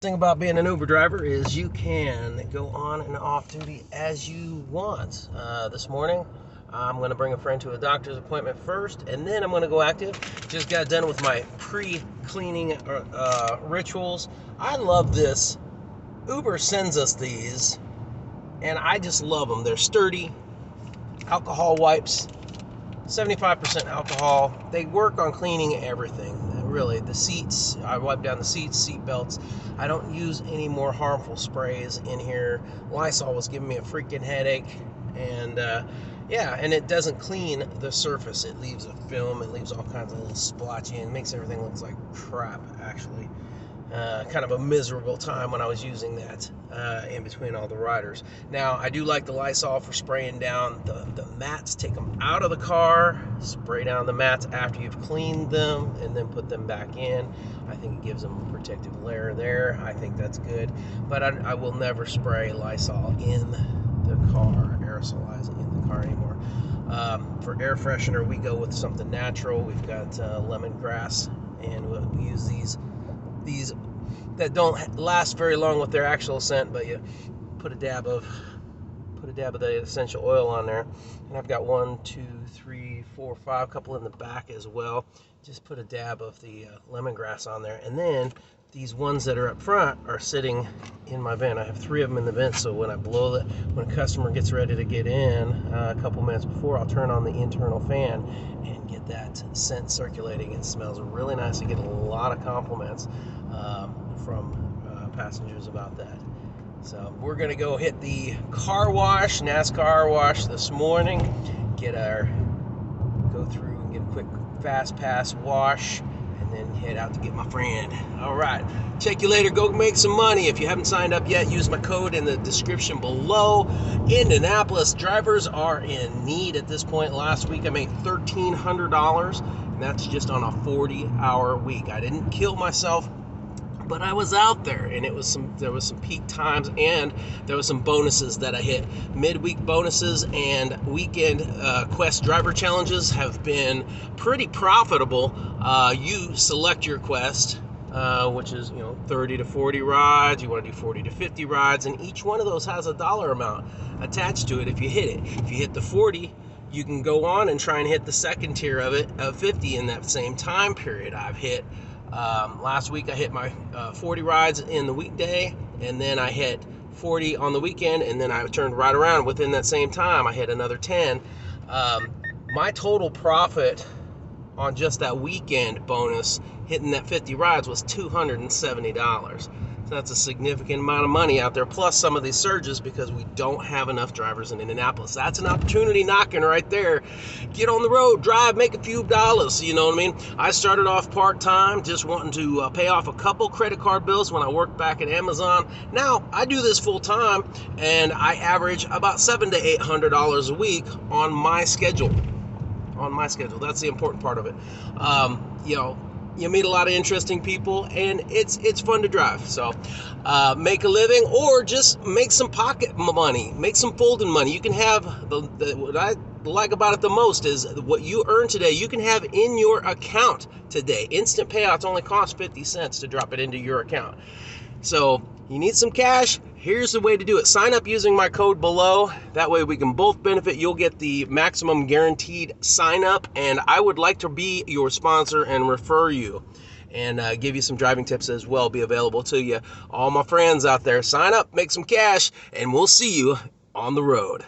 Thing about being an Uber driver is you can go on and off duty as you want. This morning, I'm going to bring a friend to a doctor's appointment first, and then I'm going to go active. Just got done with my pre-cleaning rituals. I love this. Uber sends us these, and I just love them. They're sturdy. Alcohol wipes, 75% alcohol. They work on cleaning everything. Really, the seats, I wipe down the seats, seat belts. I don't use any more harmful sprays in here. Lysol was giving me a freaking headache. And yeah, and it doesn't clean the surface. It leaves a film. It leaves all kinds of little splotchy and makes everything look like crap, actually. Kind of a miserable time when I was using that in between all the riders. Now, I do like the Lysol for spraying down the mats. Take them out of the car, spray down the mats after you've cleaned them, and then put them back in. I think it gives them a protective layer there. I think that's good. But I will never spray Lysol in the car, aerosolize it in the car anymore. For air freshener, we go with something natural. We've got lemongrass, and we'll use these that don't last very long with their actual scent, but you put a dab of the essential oil on there. And I've got 1, 2, 3, 4, 5, couple in the back as well. Just put a dab of the lemongrass on there, and then these ones that are up front are sitting in my vent. I have 3 of them in the vent, so when I blow it, when a customer gets ready to get in a couple minutes before, I'll turn on the internal fan and get that scent circulating. It smells really nice. I get a lot of compliments from passengers about that. So we're gonna go hit the car wash, NASCAR wash this morning, go through and get a quick fast pass wash, and then head out to get my friend. All right, check you later. Go make some money. If you haven't signed up yet, use my code in the description below. Indianapolis drivers are in need at this point. Last week I made $1,300, and that's just on a 40-hour week. I didn't kill myself, but I was out there, and there was some peak times, and there was some bonuses that I hit. Midweek bonuses and weekend Quest driver challenges have been pretty profitable. You select your Quest, which is 30 to 40 rides. You want to do 40 to 50 rides, and each one of those has a dollar amount attached to it if you hit it. If you hit the 40, you can go on and try and hit the second tier of it, of 50 in that same time period. I've hit last week I hit my 40 rides in the weekday, and then I hit 40 on the weekend, and then I turned right around within that same time. I hit another 10. My total profit on just that weekend bonus, hitting that 50 rides, was $270. So that's a significant amount of money out there, plus some of these surges, because we don't have enough drivers in Indianapolis. That's an opportunity knocking right there. Get on the road, drive, make a few dollars, you know what I mean? I started off part-time, just wanting to pay off a couple credit card bills when I worked back at Amazon. Now, I do this full-time, and I average about $700 to $800 a week on my schedule. That's the important part of it. You meet a lot of interesting people, and it's fun to drive. So make a living, or just make some pocket money, make some folding money. You can have what I like about it the most is what you earn today, you can have in your account today. Instant payouts only cost 50 cents to drop it into your account. So you need some cash. Here's the way to do it. Sign up using my code below. That way we can both benefit. You'll get the maximum guaranteed sign up, and I would like to be your sponsor and refer you and give you some driving tips as well, be available to you. All my friends out there, sign up, make some cash, and we'll see you on the road.